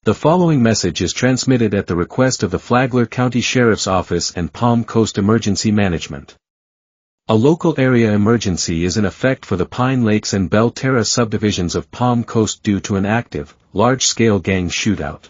The following message is transmitted at the request of the Flagler County Sheriff's Office and Palm Coast Emergency Management. A local area emergency is in effect for the Pine Lakes and Belle Terre subdivisions of Palm Coast due to an active, large-scale gang shootout.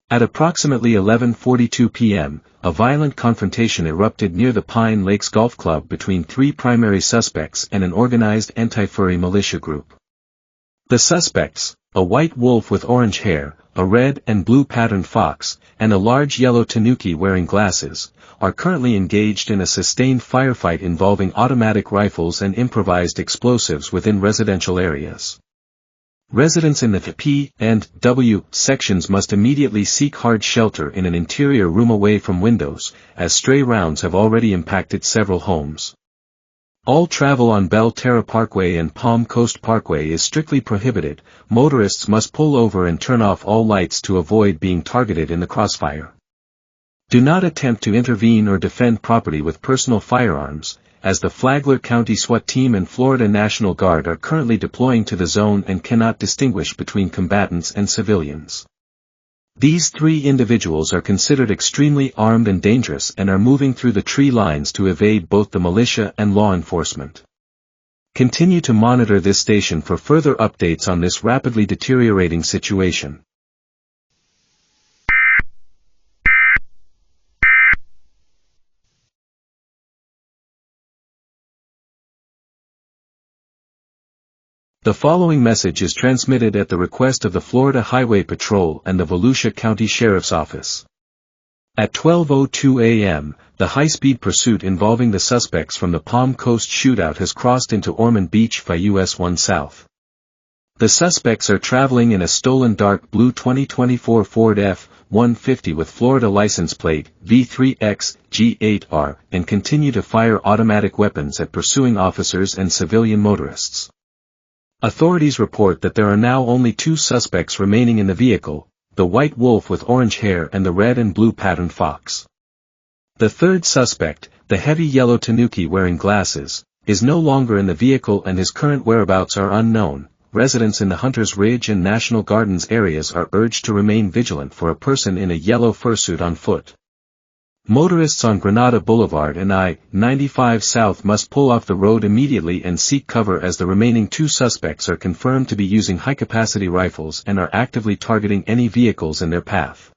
At approximately 11:42 p.m., a violent confrontation erupted near the Pine Lakes Golf Club between three primary suspects and an organized anti-furry militia group. The suspects, a white wolf with orange hair, a red and blue patterned fox, and a large yellow tanuki wearing glasses, are currently engaged in a sustained firefight involving automatic rifles and improvised explosives within residential areas. Residents in the P and W sections must immediately seek hard shelter in an interior room away from windows, as stray rounds have already impacted several homes. All travel on Belle Terre Parkway and Palm Coast Parkway is strictly prohibited. Motorists must pull over and turn off all lights to avoid being targeted in the crossfire. Do not attempt to intervene or defend property with personal firearms, as the Flagler County SWAT team and Florida National Guard are currently deploying to the zone and cannot distinguish between combatants and civilians. These three individuals are considered extremely armed and dangerous and are moving through the tree lines to evade both the militia and law enforcement. Continue to monitor this station for further updates on this rapidly deteriorating situation. The following message is transmitted at the request of the Florida Highway Patrol and the Volusia County Sheriff's Office. At 12:02 a.m., the high-speed pursuit involving the suspects from the Palm Coast shootout has crossed into Ormond Beach via US 1 South. The suspects are traveling in a stolen dark blue 2024 Ford F-150 with Florida license plate V3X-G8R and continue to fire automatic weapons at pursuing officers and civilian motorists. Authorities report that there are now only two suspects remaining in the vehicle, the white wolf with orange hair and the red and blue patterned fox. The third suspect, the heavy yellow tanuki wearing glasses, is no longer in the vehicle and his current whereabouts are unknown. Residents in the Hunters Ridge and National Gardens areas are urged to remain vigilant for a person in a yellow fursuit on foot. Motorists on Granada Boulevard and I-95 South must pull off the road immediately and seek cover as the remaining two suspects are confirmed to be using high-capacity rifles and are actively targeting any vehicles in their path.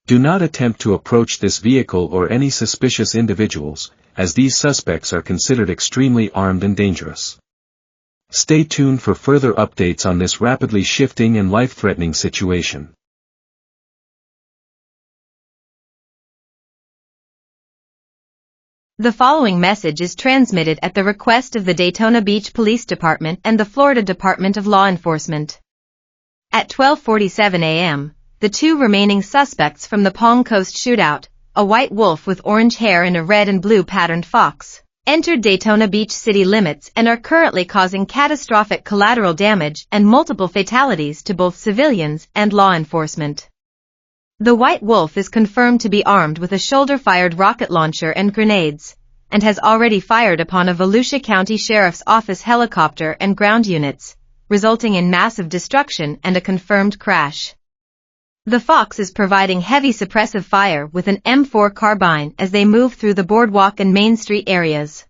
Do not attempt to approach this vehicle or any suspicious individuals, as these suspects are considered extremely armed and dangerous. Stay tuned for further updates on this rapidly shifting and life-threatening situation. The following message is transmitted at the request of the Daytona Beach Police Department and the Florida Department of Law Enforcement. At 12:47 a.m., the two remaining suspects from the Palm Coast shootout, a white wolf with orange hair and a red and blue patterned fox, entered Daytona Beach city limits and are currently causing catastrophic collateral damage and multiple fatalities to both civilians and law enforcement. The white wolf is confirmed to be armed with a shoulder-fired rocket launcher and grenades, and has already fired upon a Volusia County Sheriff's Office helicopter and ground units, resulting in massive destruction and a confirmed crash. The fox is providing heavy suppressive fire with an M4 carbine as they move through the boardwalk and Main Street areas.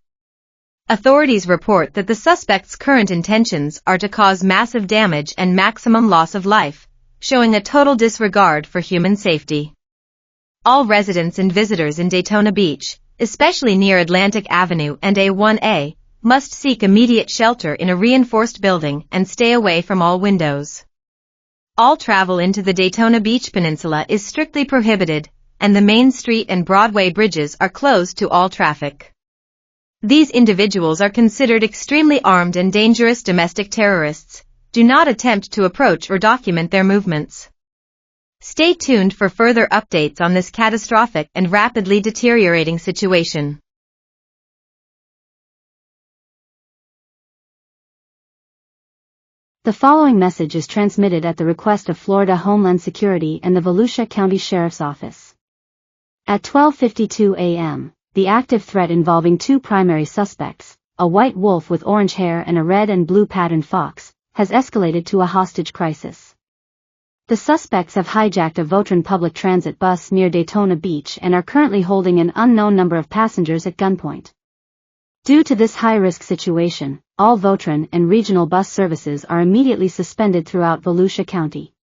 Authorities report that the suspects' current intentions are to cause massive damage and maximum loss of life, showing a total disregard for human safety. All residents and visitors in Daytona Beach, especially near Atlantic Avenue and A1A, must seek immediate shelter in a reinforced building and stay away from all windows. All travel into the Daytona Beach Peninsula is strictly prohibited, and the Main Street and Broadway bridges are closed to all traffic. These individuals are considered extremely armed and dangerous domestic terrorists. Do not attempt to approach or document their movements. Stay tuned for further updates on this catastrophic and rapidly deteriorating situation. The following message is transmitted at the request of Florida Homeland Security and the Volusia County Sheriff's Office. At 12:52 a.m., the active threat involving two primary suspects, a white wolf with orange hair and a red and blue patterned fox, has escalated to a hostage crisis. The suspects have hijacked a Votron public transit bus near Daytona Beach and are currently holding an unknown number of passengers at gunpoint. Due to this high-risk situation, all Votron and regional bus services are immediately suspended throughout Volusia County.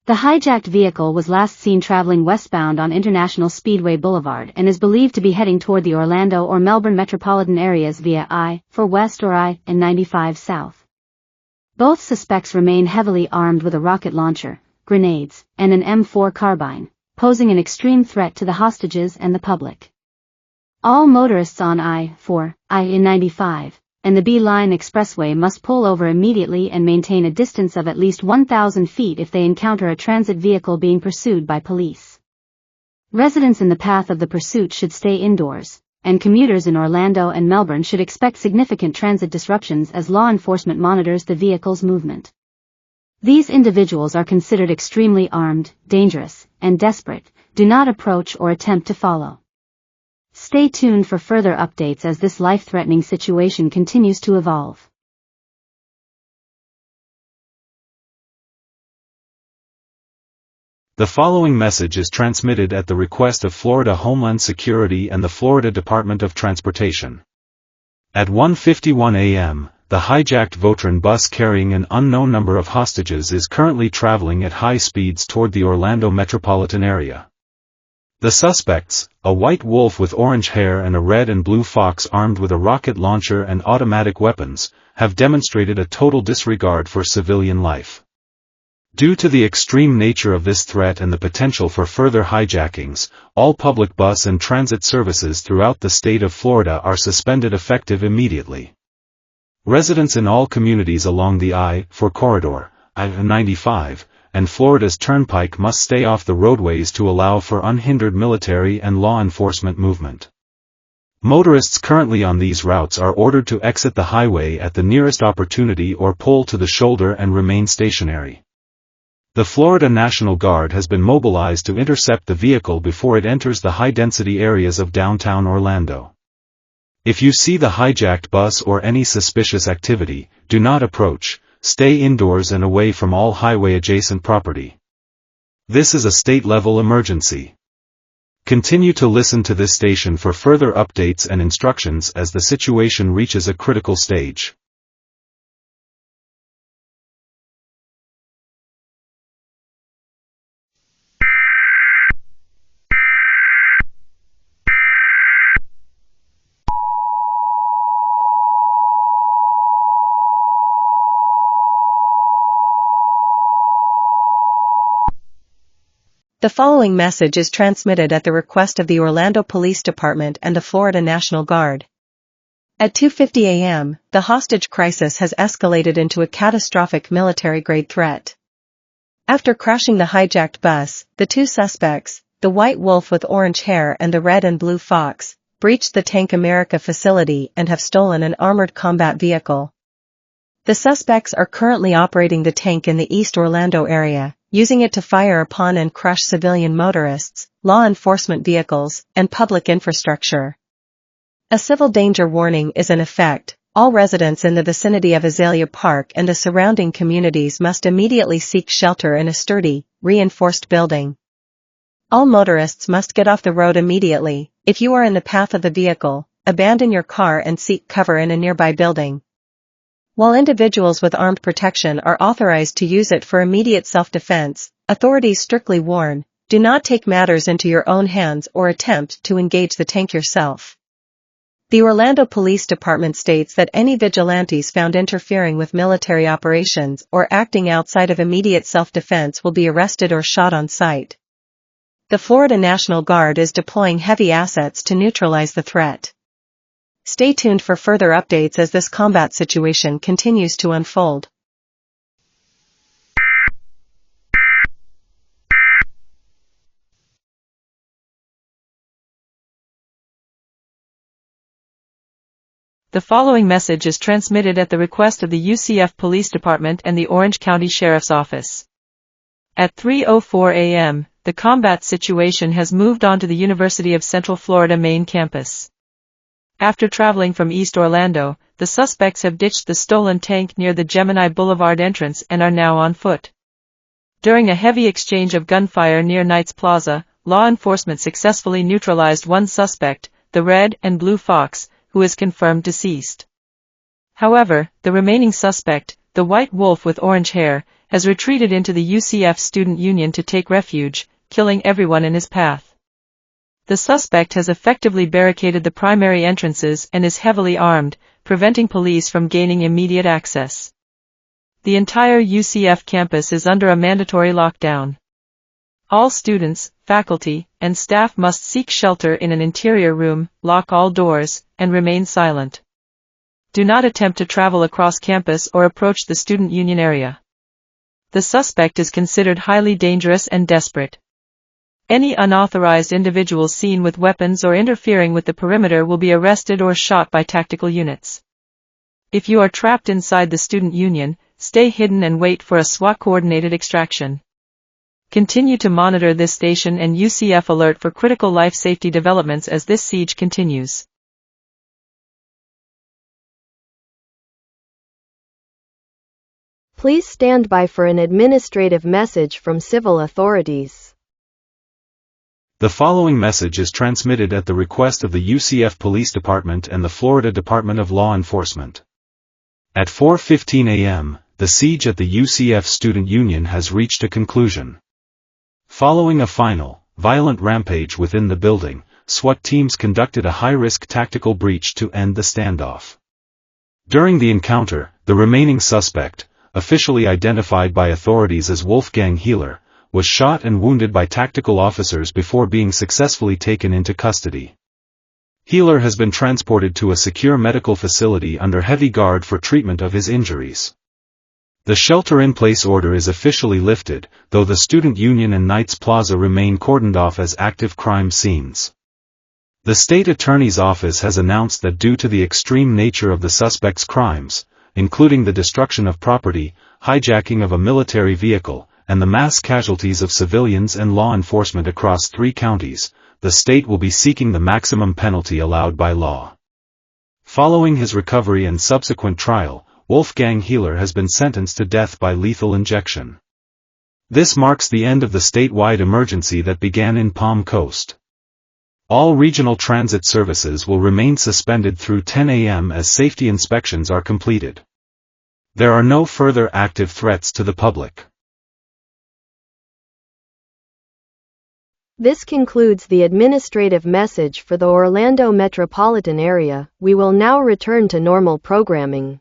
The hijacked vehicle was last seen traveling westbound on International Speedway Boulevard and is believed to be heading toward the Orlando or Melbourne metropolitan areas via I-4 West or I-95 South. Both suspects remain heavily armed with a rocket launcher, grenades, and an M4 carbine, posing an extreme threat to the hostages and the public. All motorists on I-4, I-95, and the B-Line Expressway must pull over immediately and maintain a distance of at least 1,000 feet if they encounter a transit vehicle being pursued by police. Residents in the path of the pursuit should stay indoors, and commuters in Orlando and Melbourne should expect significant transit disruptions as law enforcement monitors the vehicle's movement. These individuals are considered extremely armed, dangerous, and desperate. Do not approach or attempt to follow. Stay tuned for further updates as this life-threatening situation continues to evolve. The following message is transmitted at the request of Florida Homeland Security and the Florida Department of Transportation. At 1:51 a.m., the hijacked Votron bus carrying an unknown number of hostages is currently traveling at high speeds toward the Orlando metropolitan area. The suspects, a white wolf with orange hair and a red and blue fox armed with a rocket launcher and automatic weapons, have demonstrated a total disregard for civilian life. Due to the extreme nature of this threat and the potential for further hijackings, all public bus and transit services throughout the state of Florida are suspended effective immediately. Residents in all communities along the I-4 corridor, I-95, and Florida's Turnpike must stay off the roadways to allow for unhindered military and law enforcement movement. Motorists currently on these routes are ordered to exit the highway at the nearest opportunity or pull to the shoulder and remain stationary. The Florida National Guard has been mobilized to intercept the vehicle before it enters the high-density areas of downtown Orlando. If you see the hijacked bus or any suspicious activity, do not approach. Stay indoors and away from all highway-adjacent property. This is a state-level emergency. Continue to listen to this station for further updates and instructions as the situation reaches a critical stage. The following message is transmitted at the request of the Orlando Police Department and the Florida National Guard. At 2:50 a.m., the hostage crisis has escalated into a catastrophic military-grade threat. After crashing the hijacked bus, the two suspects, the white wolf with orange hair and the red and blue fox, breached the Tank America facility and have stolen an armored combat vehicle. The suspects are currently operating the tank in the East Orlando area, using it to fire upon and crush civilian motorists, law enforcement vehicles, and public infrastructure. A civil danger warning is in effect. All residents in the vicinity of Azalea Park and the surrounding communities must immediately seek shelter in a sturdy, reinforced building. All motorists must get off the road immediately. If you are in the path of the vehicle, abandon your car and seek cover in a nearby building. While individuals with armed protection are authorized to use it for immediate self-defense, authorities strictly warn, do not take matters into your own hands or attempt to engage the tank yourself. The Orlando Police Department states that any vigilantes found interfering with military operations or acting outside of immediate self-defense will be arrested or shot on sight. The Florida National Guard is deploying heavy assets to neutralize the threat. Stay tuned for further updates as this combat situation continues to unfold. The following message is transmitted at the request of the UCF Police Department and the Orange County Sheriff's Office. At 3:04 a.m., the combat situation has moved on to the University of Central Florida main campus. After traveling from East Orlando, the suspects have ditched the stolen tank near the Gemini Boulevard entrance and are now on foot. During a heavy exchange of gunfire near Knights Plaza, law enforcement successfully neutralized one suspect, the Red and Blue Fox, who is confirmed deceased. However, the remaining suspect, the White Wolf with orange hair, has retreated into the UCF Student Union to take refuge, killing everyone in his path. The suspect has effectively barricaded the primary entrances and is heavily armed, preventing police from gaining immediate access. The entire UCF campus is under a mandatory lockdown. All students, faculty, and staff must seek shelter in an interior room, lock all doors, and remain silent. Do not attempt to travel across campus or approach the student union area. The suspect is considered highly dangerous and desperate. Any unauthorized individual seen with weapons or interfering with the perimeter will be arrested or shot by tactical units. If you are trapped inside the student union, stay hidden and wait for a SWAT-coordinated extraction. Continue to monitor this station and UCF alert for critical life safety developments as this siege continues. Please stand by for an administrative message from civil authorities. The following message is transmitted at the request of the UCF Police Department and the Florida Department of Law Enforcement. At 4:15 a.m., the siege at the UCF Student Union has reached a conclusion. Following a final, violent rampage within the building, SWAT teams conducted a high-risk tactical breach to end the standoff. During the encounter, the remaining suspect, officially identified by authorities as Wolfgang Heeler, was shot and wounded by tactical officers before being successfully taken into custody. Heeler has been transported to a secure medical facility under heavy guard for treatment of his injuries. The shelter-in-place order is officially lifted, though the Student Union and Knights Plaza remain cordoned off as active crime scenes. The state attorney's office has announced that due to the extreme nature of the suspect's crimes, including the destruction of property, hijacking of a military vehicle, and the mass casualties of civilians and law enforcement across 3 counties, the state will be seeking the maximum penalty allowed by law. Following his recovery and subsequent trial, Wolfgang Heeler has been sentenced to death by lethal injection. This marks the end of the statewide emergency that began in Palm Coast. All regional transit services will remain suspended through 10 a.m. as safety inspections are completed. There are no further active threats to the public. This concludes the administrative message for the Orlando metropolitan area. We will now return to normal programming.